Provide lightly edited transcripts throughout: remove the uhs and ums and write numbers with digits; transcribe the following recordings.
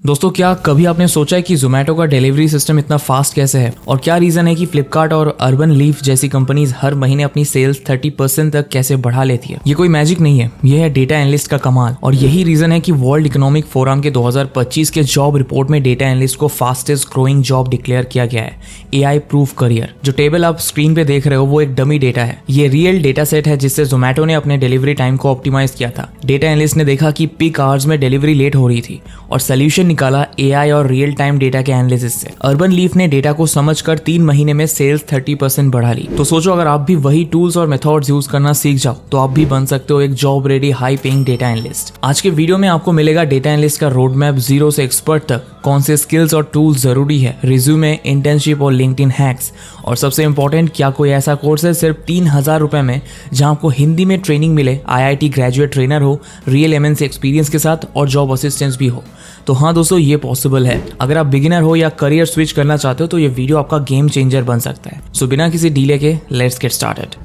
दोस्तों, क्या कभी आपने सोचा है कि जोमेटो का डिलीवरी सिस्टम इतना फास्ट कैसे है और क्या रीजन है कि फ्लिपकार्ट और अर्बन लीफ जैसी कंपनीज हर महीने अपनी सेल्स 30% तक कैसे बढ़ा लेती है। ये कोई मैजिक नहीं है, ये है डेटा एनालिस्ट का कमाल। और यही रीजन है कि वर्ल्ड इकोनॉमिक फोरम के 2025 के जॉब रिपोर्ट में डेटा एनालिस्ट को फास्टेस्ट ग्रोइंग जॉब डिक्लेयर किया गया है। AI proof career. जो टेबल आप स्क्रीन पे देख रहे हो वो एक डमी डेटा है। ये रियल डेटा सेट है जिससे जोमेटो ने अपने डिलीवरी टाइम को ऑप्टिमाइज किया था। डेटा एनालिस्ट ने देखा कि पीक आवर्स में डिलीवरी लेट हो रही थी और सोल्यूशन निकाला AI और रियल टाइम डेटा के एनालिसिस से। अर्बन लीफ ने डेटा को समझकर 3 महीने में सेल्स 30% बढ़ा ली। तो सोचो, अगर आप भी वही टूल्स और मेथड्स यूज करना सीख जाओ तो आप भी बन सकते हो एक job ready high paying data analyst. आज के वीडियो में आपको मिलेगा डेटा एनालिस्ट का रोड मैप, जीरो से एक्सपर्ट तक, कौन से स्किल्स और टूल्स जरूरी है, रिज्यूमे, इंटर्नशिप और लिंक्डइन हैक्स, और सबसे इंपॉर्टेंट, क्या कोई ऐसा कोर्स है सिर्फ 3000 रुपए में जहां आपको हिंदी में ट्रेनिंग मिले, IIT ग्रेजुएट ट्रेनर हो, रियल MNC एक्सपीरियंस के साथ और जॉब असिस्टेंस भी हो। तो हाँ दोस्तों, ये पॉसिबल है। अगर आप बिगिनर हो या करियर स्विच करना चाहते हो तो ये वीडियो आपका गेम चेंजर बन सकता है। सो बिना किसी डिले के लेट्स गेट स्टार्टेड।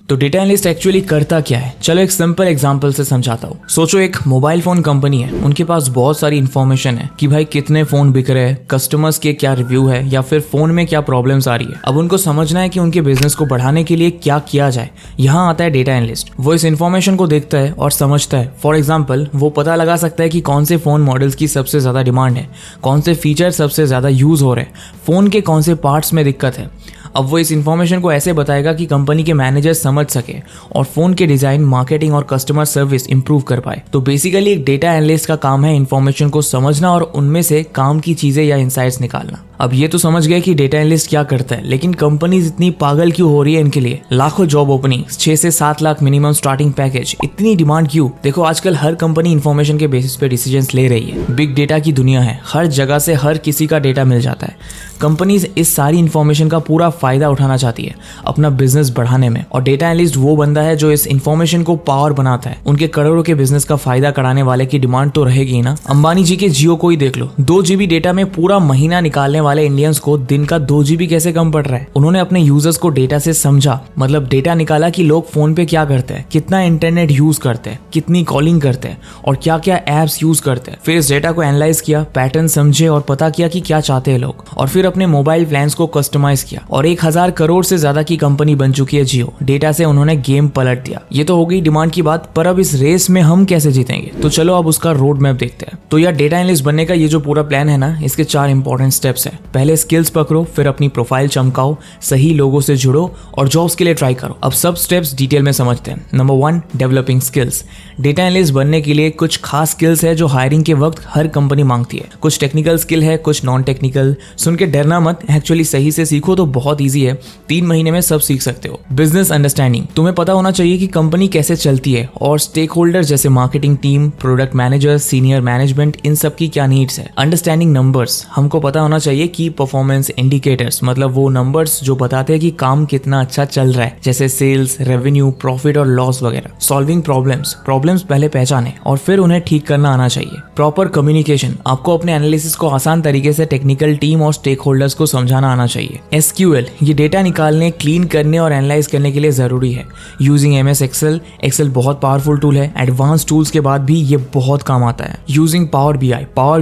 तो डेटा एनालिस्ट एक्चुअली करता क्या है, चलो एक सिंपल एग्जांपल से समझाता हूँ। सोचो, एक मोबाइल फोन कंपनी है, उनके पास बहुत सारी इन्फॉर्मेशन है कि भाई कितने फोन बिक रहे हैं, कस्टमर्स के क्या रिव्यू है या फिर फोन में क्या प्रॉब्लम्स आ रही है। अब उनको समझना है कि उनके बिजनेस को बढ़ाने के लिए क्या किया जाए। यहाँ आता है डेटा एनालिस्ट। वो इस इन्फॉर्मेशन को देखता है और समझता है। फॉर एग्जाम्पल, वो पता लगा सकता है कि कौन से फोन मॉडल्स की सबसे ज्यादा डिमांड है, कौन से फीचर सबसे ज्यादा यूज हो रहे हैं, फोन के कौन से पार्ट्स में दिक्कत है। अब वो इस इन्फॉर्मेशन को ऐसे बताएगा कि कंपनी के मैनेजर समझ सके और फोन के डिजाइन, मार्केटिंग और कस्टमर सर्विस इंप्रूव कर पाए। तो बेसिकली एक डेटा एनालिस्ट का काम है इन्फॉर्मेशन को समझना और उनमें से काम की चीजें या इंसाइट्स निकालना। अब ये तो समझ गए कि डेटा एनालिस्ट क्या करता है, लेकिन कंपनीज इतनी पागल क्यों हो रही है इनके लिए? लाखों जॉब ओपनिंग्स, 6 से 7 लाख मिनिमम स्टार्टिंग पैकेज, इतनी डिमांड क्यों? देखो, आजकल हर कंपनी इन्फॉर्मेशन के बेसिस पे डिसीजंस ले रही है। बिग डेटा की दुनिया है, हर जगह से हर किसी का डेटा मिल जाता है। कंपनीज इस सारी इन्फॉर्मेशन का पूरा फायदा उठाना चाहती है अपना बिजनेस बढ़ाने में, और डेटा एनालिस्ट वो बंदा है जो इस इन्फॉर्मेशन को पावर बनाता है। उनके करोड़ों के बिजनेस का फायदा कराने वाले की डिमांड तो रहेगी ना। अंबानी जी के जियो को ही देख लो, 2 GB डेटा में पूरा महीना निकालने वाले इंडियंस को दिन का 2 GB कैसे कम पड़ रहा है? उन्होंने अपने यूजर्स को डेटा से समझा, मतलब डेटा निकाला कि लोग फोन पे क्या करते हैं, कितना इंटरनेट यूज करते हैं, कितनी कॉलिंग करते हैं और क्या क्या एप्स यूज करते हैं। फिर इस डेटा को एनालाइज किया, पैटर्न समझे और पता किया कि क्या चाहते हैं लोग, और फिर अपने मोबाइल प्लान्स को कस्टमाइज किया। और 1000 करोड़ से ज्यादा की कंपनी बन चुकी है जियो। डेटा से उन्होंने गेम पलट दिया। ये तो हो गई डिमांड की बात, पर अब इस रेस में हम कैसे जीतेंगे? तो चलो अब उसका रोड मैप देखते हैं। तो यार, डेटा एनालिस्ट बनने का ये जो पूरा प्लान है ना, इसके 4 इंपॉर्टेंट स्टेप्स है। पहले स्किल्स पकड़ो, फिर अपनी प्रोफाइल चमकाओ, सही लोगों से जुड़ो और जॉब्स के लिए ट्राई करो। अब सब स्टेप्स डिटेल में समझते हैं। Number 1, developing skills. Data analyst बनने के लिए कुछ खास स्किल्स है जो हायरिंग के वक्त हर कंपनी मांगती है। कुछ टेक्निकल स्किल है, कुछ नॉन टेक्निकल। सुन के डरना मत, एक्चुअली सही से सीखो तो बहुत ईजी है, 3 महीने में सब सीख सकते हो। Business understanding. तुम्हें पता होना चाहिए कि कंपनी कैसे चलती है और स्टेक होल्डर जैसे marketing team, product manager, senior management, इन सब की क्या नीड्स है। Understanding numbers. हमको पता होना चाहिए कि परफॉर्मेंस इंडिकेटर्स, मतलब वो नंबर्स जो बताते हैं कि काम कितना अच्छा चल रहा है, जैसे सेल्स, रेवेन्यू, प्रॉफिट और लॉस वगैरह। सॉल्विंग प्रॉब्लम्स पहले पहचाने और फिर उन्हें ठीक करना आना चाहिए। Proper communication. आपको अपने एनालिसिस को आसान तरीके से टेक्निकल टीम और स्टेक होल्डर्स को समझाना आना चाहिए। SQL, ये डेटा निकालने, क्लीन करने और एनालाइज करने के लिए जरूरी है। यूजिंग MS एक्सेल बहुत पावरफुल टूल है। एडवांस टूल्स के बाद भी ये बहुत काम आता है। यूजिंग पावर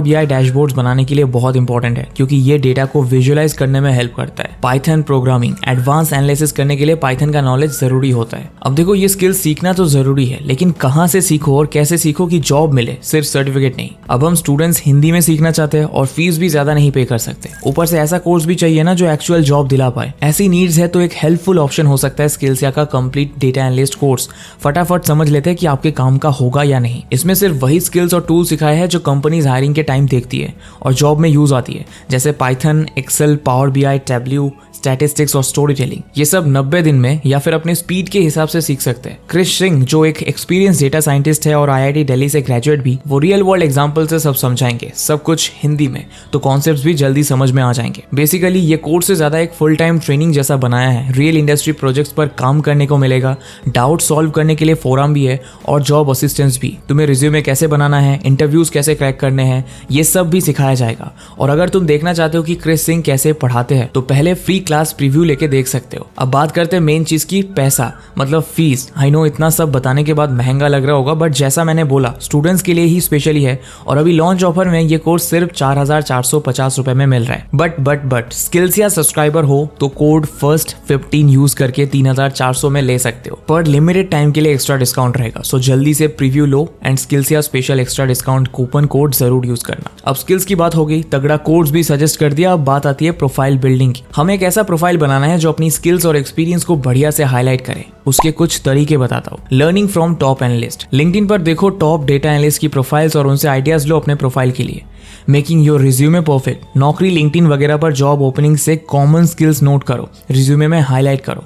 BI डैशबोर्ड्स बनाने के लिए बहुत इंपॉर्टेंट है क्योंकि ये डेटा को विजुअलाइज करने में हेल्प करता है। पाइथन प्रोग्रामिंग, एडवांस एनालिसिस करने के लिए पाइथन का नॉलेज जरूरी होता है। अब देखो, ये स्किल सीखना तो जरूरी है, लेकिन कहाँ से सीखो और कैसे सीखो कि जॉब मिले, सिर्फ सर्टिफिकेट नहीं। अब हम स्टूडेंट्स हिंदी में सीखना चाहते हैं और फीस भी ज्यादा नहीं पे कर सकते, ऊपर से ऐसा कोर्स भी चाहिए ना जो एक्चुअल जॉब दिला पाए। ऐसी नीड्स है तो एक हेल्पफुल ऑप्शन हो सकता है स्किल्स का कंप्लीट डेटा एनालिस्ट कोर्स। फटाफट समझ लेते हैं कि आपके काम का होगा या नहीं। इसमें सिर्फ वही स्किल्स और टूल सिखाए हैं जो कंपनीज हायरिंग के टाइम देखती है और जॉब में यूज आती है, जैसे Python, Excel, Power BI, Tableau, statistics और स्टोरी टेलिंग। ये सब 90 दिन में या फिर अपने स्पीड के हिसाब से सीख सकते हैं। क्रिश सिंह, जो एक एक्सपीरियंस डेटा साइंटिस्ट है और IIT दिल्ली से ग्रेजुएट भी, वो रियल वर्ल्ड एग्जांपल से सब समझाएंगे, सब कुछ हिंदी में, तो कॉन्सेप्ट्स भी जल्दी समझ में आ जाएंगे। बेसिकली ये कोर्स से ज्यादा एक फुल टाइम ट्रेनिंग जैसा बनाया है। रियल इंडस्ट्री प्रोजेक्ट्स पर काम करने को मिलेगा, डाउट सॉल्व करने के लिए फोरम भी है और जॉब असिस्टेंस भी। तुम्हें रिज्यूमे कैसे बनाना है, इंटरव्यूज कैसे क्रैक करने हैं, ये सब भी सिखाया जाएगा। और अगर तुम देखना चाहते हो कि क्रिश सिंह कैसे पढ़ाते हैं तो पहले फ्री क्लास प्रीव्यू लेके देख सकते हो। अब बात करते हैं मेन चीज की, पैसा मतलब फीस। आई नो इतना सब बताने के बाद महंगा लग रहा होगा, बट जैसा मैंने बोला स्टूडेंट्स के लिए ही स्पेशली है और अभी लॉन्च ऑफर में ये कोर्स सिर्फ 4,450 रुपए में मिल रहा है। बट स्किल्स या सब्सक्राइबर हो तो कोड फर्स्ट 15 यूज करके 3,400 में ले सकते हो, पर लिमिटेड टाइम के लिए एक्स्ट्रा डिस्काउंट रहेगा। सो जल्दी से प्रीव्यू लो एंड स्किल्स या special extra discount coupon code जरूर यूज करना। अब स्किल्स की बात हो गई, तगड़ा कोड्स भी सजेस्ट कर दिया। अब बात आती है प्रोफाइल बिल्डिंग की। हमें एक ऐसा प्रोफाइल बनाना है जो अपनी स्किल्स और एक्सपीरियंस को बढ़िया से हाईलाइट करे। उसके कुछ तरीके बताता हूँ। Learning from top analyst, LinkedIn पर देखो टॉप डेटा एनालिस्ट की प्रोफाइल्स और उनसे आइडियाज लो अपने प्रोफाइल के लिए। मेकिंग योर रिज्यूमे परफेक्ट, नौकरी लिंक्डइन वगैरह पर जॉब ओपनिंग से कॉमन स्किल्स नोट करो, रिज्यूमे में हाईलाइट करो।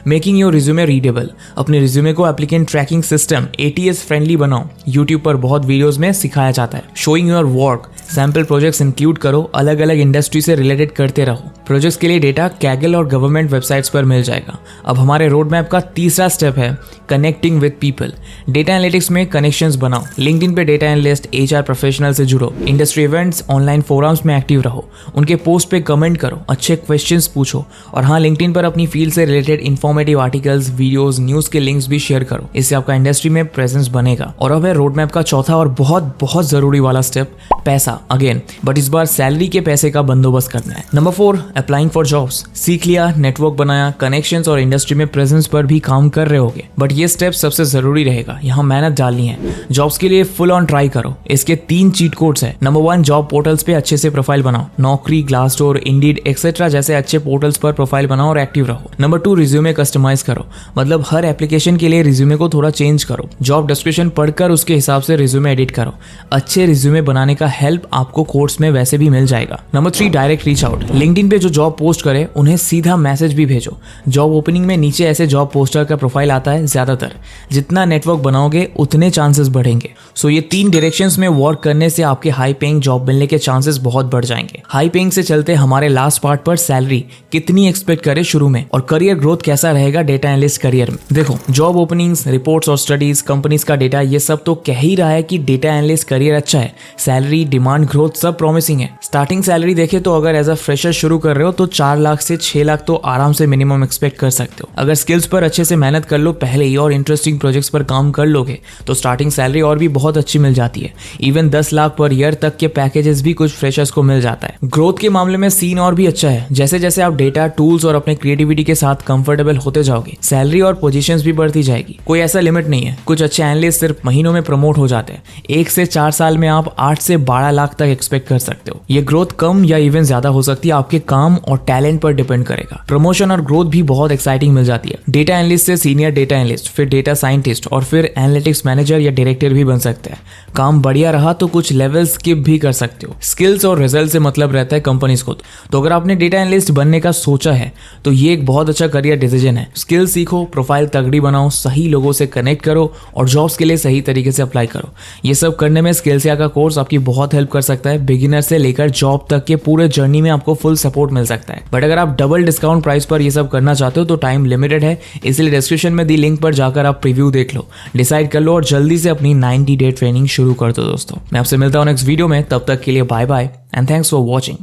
मेकिंग योर रिज्यूमे रीडेबल, अपने रिज्यूमे को applicant tracking system ATS friendly बनाओ, यूट्यूब पर बहुत वीडियोस में सिखाया जाता है। Showing your work, sample projects include करो, अलग अलग इंडस्ट्री से रिलेटेड करते रहो। प्रोजेक्ट्स के लिए डेटा कैगल और गवर्नमेंट वेबसाइट्स पर मिल जाएगा। अब हमारे रोड मैप का तीसरा स्टेप है connecting with people. Data analytics में कनेक्शंस बनाओ, लिंक्डइन पे डेटा एनालिस्ट HR प्रोफेशनल से जुड़ो, इंडस्ट्री इवेंट्स ऑनलाइन फोरम्स में एक्टिव रहो, उनके पोस्ट पे कमेंट करो, अच्छे क्वेश्चंस पूछो और हाँ लिंक्डइन पर अपनी फील्ड से related informative articles, videos, news के लिंक्स भी शेयर करो। इससे आपका इंडस्ट्री में प्रेजेंस बनेगा। और अब है रोड मैप का चौथा और बहुत बहुत जरूरी वाला स्टेप, पैसा अगेन, बट इस बार सैलरी के पैसे का बंदोबस्त करना है। Number 4, applying for jobs. सीख लिया, नेटवर्क बनाया, कनेक्शंस और इंडस्ट्री में प्रेजेंस पर भी काम कर रहे होगे, बट ये स्टेप सबसे जरूरी रहेगा। यहाँ मेहनत डालनी है। जॉब्स के लिए फुल ऑन ट्राई करो। इसके 3 चीट कोड्स है। नंबर 1, जॉब पोर्टल्स पे अच्छे से प्रोफाइल बनाओ, नौकरी, ग्लासडोर, इंडीड एक्सेट्रा जैसे अच्छे पोर्टल्स पर प्रोफाइल बनाओ और एक्टिव रहो। नंबर 2, रिज्यूमे कस्टमाइज करो, मतलब हर एप्लीकेशन के लिए रिज्यूमे को थोड़ा चेंज करो, जॉब डिस्क्रिप्शन पढ़कर उसके हिसाब से रिज्यूमे एडिट करो। अच्छे रिज्यूमे बनाने का हेल्प आपको कोर्स में वैसे भी मिल जाएगा। Number 3, direct reach out. LinkedIn पे जो जॉब पोस्ट करे उन्हें सीधा मैसेज भी भेजो। जॉब ओपनिंग में नीचे ऐसे जॉब पोस्टर का प्रोफाइल आता है। ज्यादातर जितना नेटवर्क बनाओगे उतने चांसेस बढ़ेंगे। सो ये 3 डायरेक्शंस में वर्क करने से आपके हाई पेइंग जॉब मिलने के चांसेस बहुत बढ़ जाएंगे। हाई पेइंग से चलते हमारे लास्ट पार्ट पर, सैलरी कितनी एक्सपेक्ट करें शुरू में और करियर ग्रोथ कैसा रहेगा डेटा एनालिस्ट करियर में। देखो जॉब ओपनिंग्स, रिपोर्ट्स और स्टडीज, कंपनीज का डेटा, ये सब तो कह ही रहा है कि डेटा एनालिस्ट करियर अच्छा है। सैलरी, डिमांड, ग्रोथ सब प्रॉमिसिंग है। स्टार्टिंग सैलरी देखे तो अगर एज अ फ्रेशर शुरू कर रहे हो तो 4 लाख से 6 लाख तो आराम से मिनिमम एक्सपेक्ट कर सकते हो। अगर स्किल्स पर अच्छे से मेहनत कर लो पहले ही और इंटरेस्टिंग प्रोजेक्ट्स पर काम कर लोगे तो स्टार्टिंग सैलरी और भी बहुत अच्छी मिल जाती है। इवन 10 लाख पर ईयर तक के पैकेजेस भी कुछ फ्रेशर्स को मिल जाता है। ग्रोथ के मामले में सीन और भी अच्छा है। जैसे जैसे आप डेटा, टूल्स और अपने क्रिएटिविटी के साथ कंफर्टेबल होते जाओगे सैलरी और पोजीशंस भी बढ़ती जाएगी। कोई ऐसा लिमिट नहीं है। कुछ अच्छे एनालिस्ट सिर्फ महीनों में प्रमोट हो जाते हैं। 1 से 4 साल में आप 8 से 12 लाख तक एक्सपेक्ट कर सकते हो। ये ग्रोथ कम या इवन ज्यादा हो सकती है, आपके काम और टैलेंट पर डिपेंड करेगा। प्रमोशन और ग्रोथ भी बहुत एक्साइटिंग मिल जाती है। डेटा एनालिस्ट से सीनियर डेटा एनालिस्ट, फिर डेटा साइंटिस्ट और फिर एनालिटिक्स मैनेजर या डायरेक्टर भी बन सकते हैं। काम बढ़िया रहा तो कुछ लेवल स्किप भी कर सकते हो। स्किल्स और रिजल्ट से मतलब रहता है कंपनीज को। तो अगर आपने डेटा एनालिस्ट बनने का सोचा है तो ये एक बहुत अच्छा करियर डिसीजन है। स्किल सीखो, प्रोफाइल तगड़ी बनाओ, सही लोगों से कनेक्ट करो और जॉब्स के लिए सही तरीके से अप्लाई करो। ये सब करने में स्किल्सिया का कोर्स आपकी बहुत हेल्प कर सकता है। बिगिनर से लेकर जॉब तक के पूरे जर्नी में आपको फुल सपोर्ट मिल सकता है। बट अगर आप डबल डिस्काउंट प्राइस पर ये सब करना चाहते हो तो टाइम लिमिटेड है, इसलिए डिस्क्रिप्शन में दी लिंक पर जाकर आप प्रीव्यू देख लो, डिसाइड कर लो और जल्दी से अपनी 90 डे ट्रेनिंग शुरू कर दो। दोस्तों मैं आपसे मिलता हूँ नेक्स्ट वीडियो में, तब तक के लिए bye bye and thanks for watching.